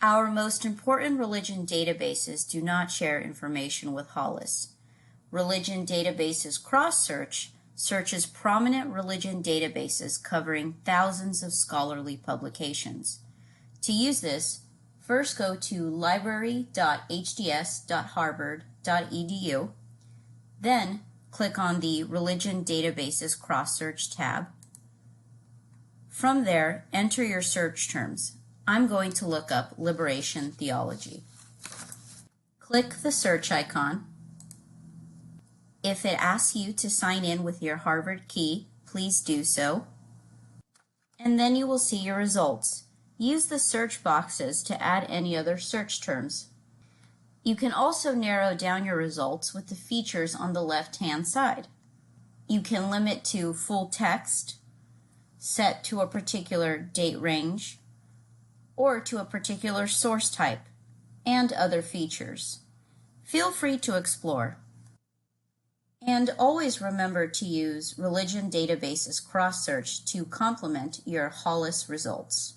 Our most important religion databases do not share information with Hollis. Religion Databases Cross-Search searches prominent religion databases covering thousands of scholarly publications. To use this, first go to library.hds.harvard.edu, then click on the Religion Databases Cross-Search tab. From there, enter your search terms. I'm going to look up liberation theology. Click the search icon. If it asks you to sign in with your Harvard key, please do so. And then you will see your results. Use the search boxes to add any other search terms. You can also narrow down your results with the features on the left-hand side. You can limit to full text, set to a particular date range, or to a particular source type, and other features. Feel free to explore. And always remember to use Religion Databases Cross-Search to complement your Hollis results.